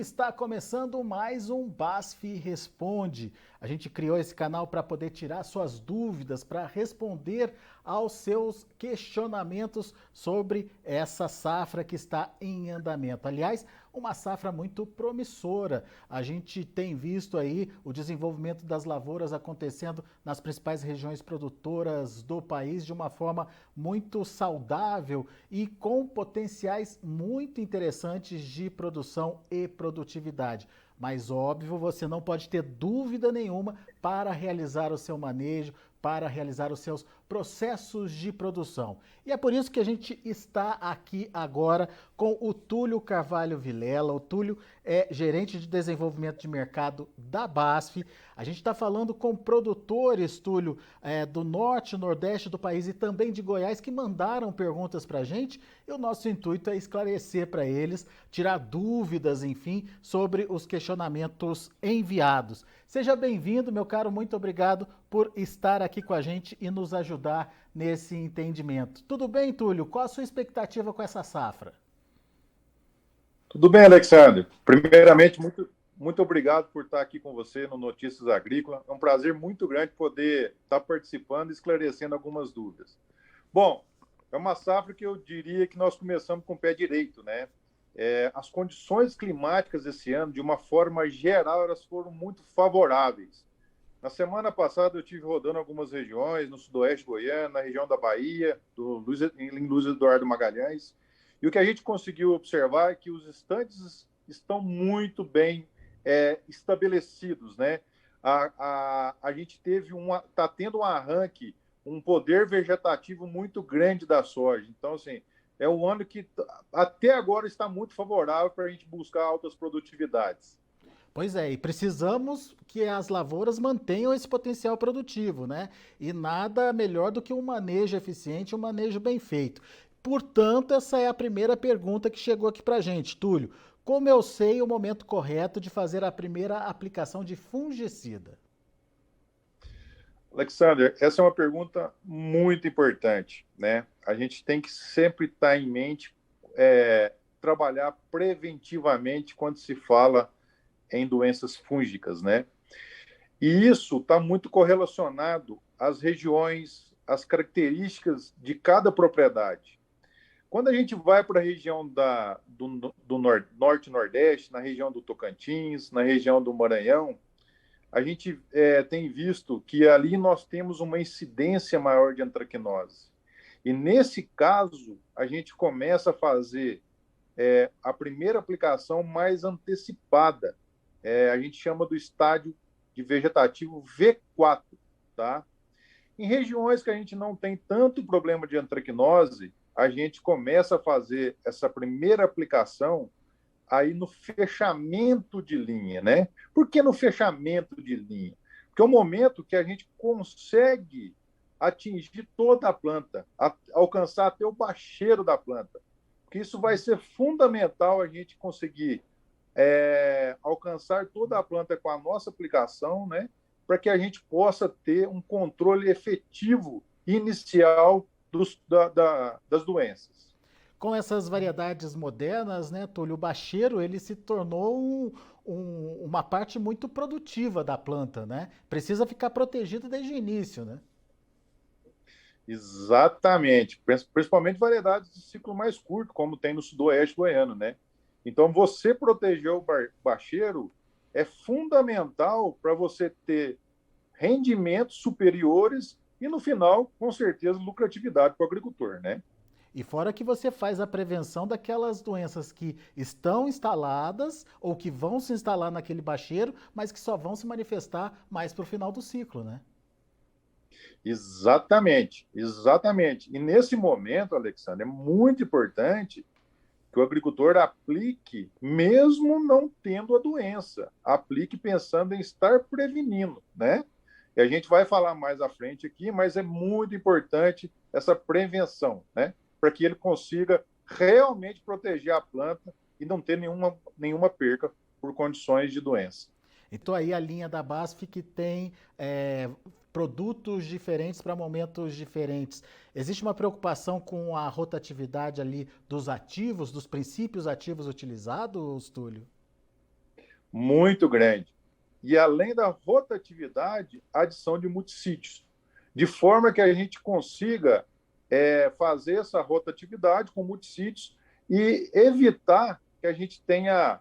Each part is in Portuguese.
está começando mais um BASF Responde. A gente criou esse canal para poder tirar suas dúvidas, para responder aos seus questionamentos sobre essa safra que está em andamento. Aliás, uma safra muito promissora. A gente tem visto aí o desenvolvimento das lavouras acontecendo nas principais regiões produtoras do país de uma forma muito saudável e com potenciais muito interessantes de produção e produtividade. Mas óbvio, você não pode ter dúvida nenhuma para realizar o seu manejo, para realizar os seus processos de produção. E é por isso que a gente está aqui agora com o Túlio Carvalho Vilela. O Túlio é gerente de desenvolvimento de mercado da BASF. A gente está falando com produtores, Túlio, do norte e nordeste do país e também de Goiás, que mandaram perguntas para a gente. E o nosso intuito é esclarecer para eles, tirar dúvidas, enfim, sobre os questionamentos enviados. Seja bem-vindo, meu caro, muito obrigado por estar aqui com a gente e nos ajudar nesse entendimento. Tudo bem, Túlio? Qual a sua expectativa com essa safra? Tudo bem, Alexandre. Primeiramente, muito obrigado por estar aqui com você no Notícias Agrícolas. É um prazer muito grande poder estar participando e esclarecendo algumas dúvidas. Bom, é uma safra que eu diria que nós começamos com o pé direito, né? As condições climáticas esse ano, de uma forma geral, elas foram muito favoráveis. Na semana passada eu estive rodando algumas regiões, no sudoeste goiano, na região da Bahia, em Luiz Eduardo Magalhães, e o que a gente conseguiu observar é que os estandes estão muito bem estabelecidos, né? A gente está tendo um arranque, um poder vegetativo muito grande da soja. Então, assim, é um ano que até agora está muito favorável para a gente buscar altas produtividades. Pois é, e precisamos que as lavouras mantenham esse potencial produtivo, né? E nada melhor do que um manejo eficiente, um manejo bem feito. Portanto, essa é a primeira pergunta que chegou aqui para a gente, Túlio. Como eu sei o momento correto de fazer a primeira aplicação de fungicida? Alexander, essa é uma pergunta muito importante, né? A gente tem que sempre estar em mente trabalhar preventivamente quando se fala em doenças fúngicas, né? E isso está muito correlacionado às regiões, às características de cada propriedade. Quando a gente vai para a região do norte e nordeste, na região do Tocantins, na região do Maranhão, a gente tem visto que ali nós temos uma incidência maior de antracnose. E nesse caso, a gente começa a fazer a primeira aplicação mais antecipada. A gente chama do estádio de vegetativo V4, tá? Em regiões que a gente não tem tanto problema de antracnose, a gente começa a fazer essa primeira aplicação aí no fechamento de linha, né? Por que no fechamento de linha? Porque é o momento que a gente consegue atingir toda a planta, alcançar até o bacheiro da planta. Porque isso vai ser fundamental a gente conseguir alcançar toda a planta com a nossa aplicação, né? Para que a gente possa ter um controle efetivo inicial das doenças. Com essas variedades modernas, né, Túlio, o bacheiro ele se tornou uma parte muito produtiva da planta, né? Precisa ficar protegido desde o início, né? Exatamente, principalmente variedades de ciclo mais curto, como tem no sudoeste goiano, né? Então, você proteger o bacheiro é fundamental para você ter rendimentos superiores e, no final, com certeza, lucratividade para o agricultor, né? E fora que você faz a prevenção daquelas doenças que estão instaladas ou que vão se instalar naquele bacheiro, mas que só vão se manifestar mais para o final do ciclo, né? Exatamente, exatamente. E nesse momento, Alexandre, é muito importante que o agricultor aplique, mesmo não tendo a doença, aplique pensando em estar prevenindo, né? E a gente vai falar mais à frente aqui, mas é muito importante essa prevenção, né? Para que ele consiga realmente proteger a planta e não ter nenhuma perca por condições de doença. Então aí a linha da BASF que tem produtos diferentes para momentos diferentes. Existe uma preocupação com a rotatividade ali dos ativos, dos princípios ativos utilizados, Túlio? muito grande. E, além da rotatividade, a adição de multissítios, de forma que a gente consiga fazer essa rotatividade com multissítios e evitar que a gente tenha,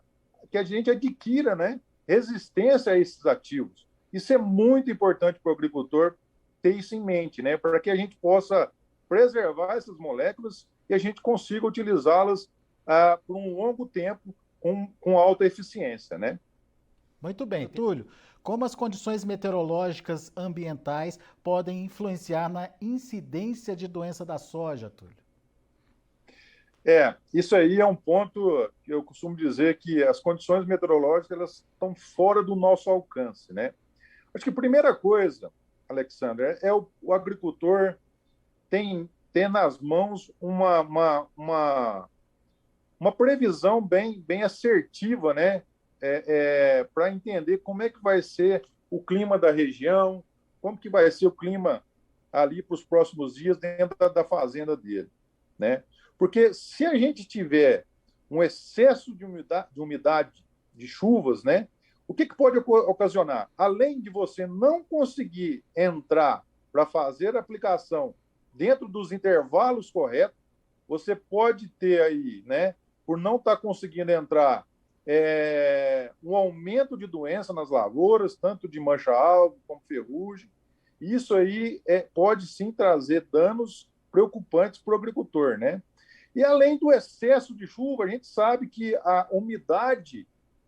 que a gente adquira, né, resistência a esses ativos. Isso é muito importante para o agricultor ter isso em mente, né, para que a gente possa preservar essas moléculas e a gente consiga utilizá-las por um longo tempo com alta eficiência, né? Muito bem, Túlio. Como as condições meteorológicas ambientais podem influenciar na incidência de doença da soja, Túlio? Isso aí é um ponto que eu costumo dizer que as condições meteorológicas elas estão fora do nosso alcance, né? Acho que a primeira coisa, Alexandre, o agricultor ter nas mãos uma previsão bem assertiva, né? Para entender como é que vai ser o clima da região, como que vai ser o clima ali para os próximos dias dentro da fazenda dele, né? Porque se a gente tiver um excesso de umidade de chuvas, né? O que pode ocasionar? Além de você não conseguir entrar para fazer a aplicação dentro dos intervalos corretos, você pode ter aí, né? Por não estar conseguindo entrar, um aumento de doença nas lavouras, tanto de mancha-alvo como ferrugem. Isso aí pode sim trazer danos preocupantes para o agricultor, né? E além do excesso de chuva, a gente sabe que a umidade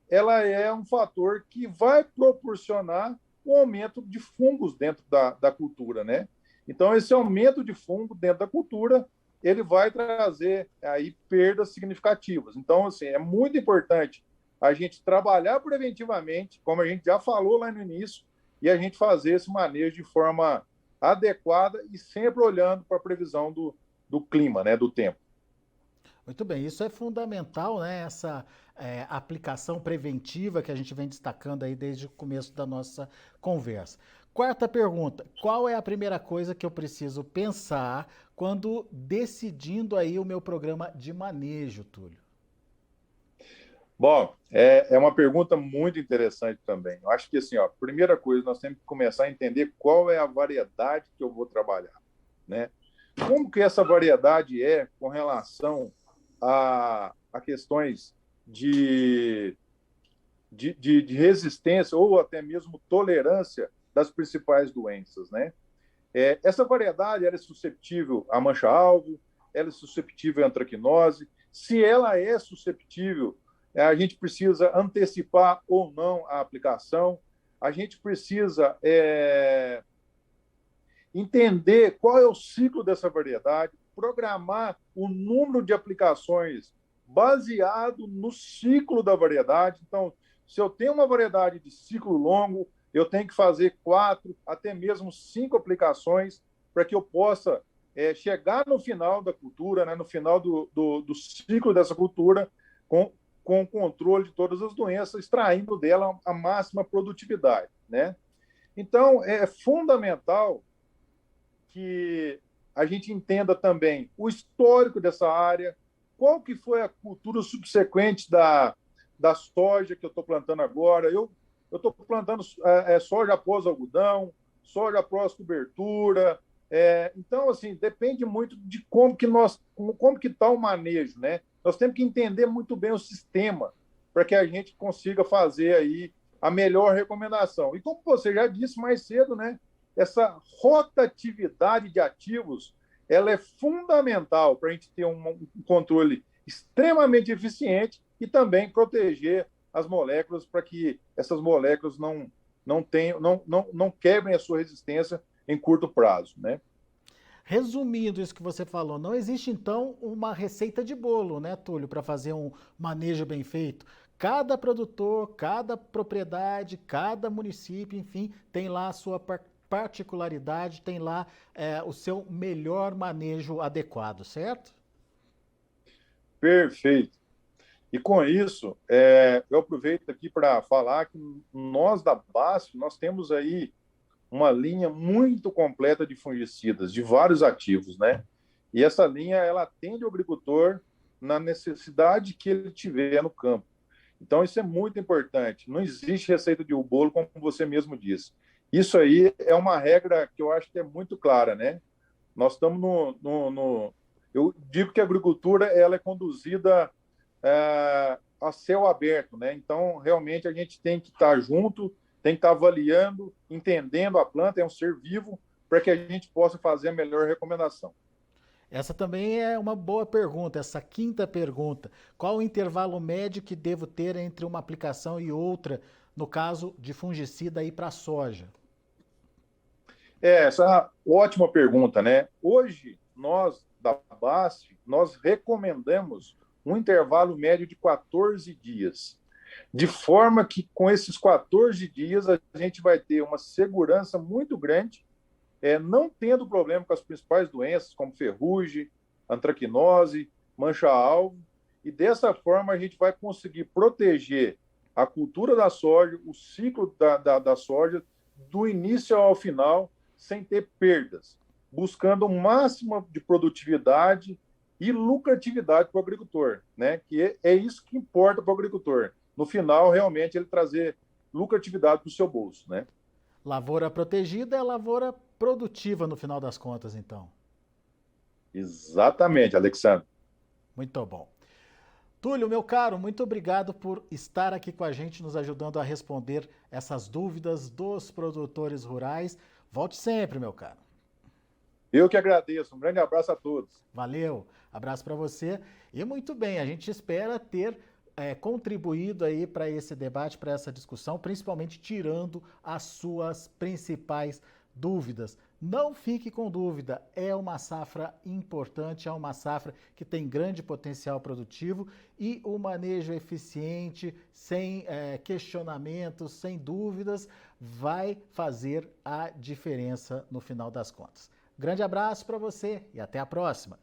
ela é um fator que vai proporcionar um aumento de fungos dentro da cultura, né? Então, esse aumento de fungo dentro da cultura, ele vai trazer aí perdas significativas. Então, assim, é muito importante a gente trabalhar preventivamente, como a gente já falou lá no início, e a gente fazer esse manejo de forma adequada e sempre olhando para a previsão do clima, né, do tempo. Muito bem, isso é fundamental, né? Essa aplicação preventiva que a gente vem destacando aí desde o começo da nossa conversa. Quarta pergunta: qual é a primeira coisa que eu preciso pensar quando decidindo aí o meu programa de manejo, Túlio? Bom, é uma pergunta muito interessante também. Eu acho que, assim, ó, primeira coisa, nós temos que começar a entender qual é a variedade que eu vou trabalhar, né? Como que essa variedade é com relação a questões de resistência ou até mesmo tolerância das principais doenças, né? Essa variedade ela é suscetível à mancha-alvo, ela é suscetível à antracnose. Se ela é suscetível, a gente precisa antecipar ou não a aplicação. A gente precisa entender qual é o ciclo dessa variedade, programar o número de aplicações baseado no ciclo da variedade. Então, se eu tenho uma variedade de ciclo longo, eu tenho que fazer 4, até mesmo 5 aplicações para que eu possa chegar no final da cultura, né, no final do ciclo dessa cultura, com o controle de todas as doenças, extraindo dela a máxima produtividade, né? Então, é fundamental que a gente entenda também o histórico dessa área, qual que foi a cultura subsequente da soja que eu estou plantando agora. Eu estou plantando soja após algodão, soja após cobertura. Então, assim, depende muito de como que está o manejo, né? Nós temos que entender muito bem o sistema para que a gente consiga fazer aí a melhor recomendação. E como você já disse mais cedo, né? Essa rotatividade de ativos ela é fundamental para a gente ter um controle extremamente eficiente e também proteger as moléculas para que essas moléculas não quebrem a sua resistência em curto prazo, né? Resumindo isso que você falou, não existe então uma receita de bolo, né, Túlio, para fazer um manejo bem feito. Cada produtor, cada propriedade, cada município, enfim, tem lá a sua particularidade, tem lá o seu melhor manejo adequado, certo? Perfeito. E com isso, eu aproveito aqui para falar que nós da BASF, nós temos aí uma linha muito completa de fungicidas, de vários ativos, né? E essa linha, ela atende o agricultor na necessidade que ele tiver no campo. Então, isso é muito importante. Não existe receita de bolo, como você mesmo disse. Isso aí é uma regra que eu acho que é muito clara, né? Nós estamos eu digo que a agricultura ela é conduzida a céu aberto, né? Então, realmente, a gente tem que estar junto, tem que estar avaliando, entendendo a planta, é um ser vivo, para que a gente possa fazer a melhor recomendação. Essa também é uma boa pergunta, essa quinta pergunta. Qual o intervalo médio que devo ter entre uma aplicação e outra, no caso de fungicida aí para a soja? Essa é uma ótima pergunta, né? Hoje, nós, da BASF, nós recomendamos um intervalo médio de 14 dias, de forma que com esses 14 dias a gente vai ter uma segurança muito grande, não tendo problema com as principais doenças, como ferrugem, antracnose, mancha-alvo, e dessa forma a gente vai conseguir proteger a cultura da soja, o ciclo da soja, do início ao final, sem ter perdas, buscando o máximo de produtividade e lucratividade para o agricultor, né? Que é isso que importa para o agricultor. No final, realmente, ele trazer lucratividade para o seu bolso, né? Lavoura protegida é lavoura produtiva no final das contas, então. Exatamente, Alexandre. Muito bom. Túlio, meu caro, muito obrigado por estar aqui com a gente, nos ajudando a responder essas dúvidas dos produtores rurais. Volte sempre, meu caro. Eu que agradeço. Um grande abraço a todos. Valeu, abraço para você. E muito bem, a gente espera ter contribuído aí para esse debate, para essa discussão, principalmente tirando as suas principais dúvidas. Não fique com dúvida, é uma safra importante, é uma safra que tem grande potencial produtivo e o manejo eficiente, sem questionamentos, sem dúvidas, vai fazer a diferença no final das contas. Grande abraço para você e até a próxima!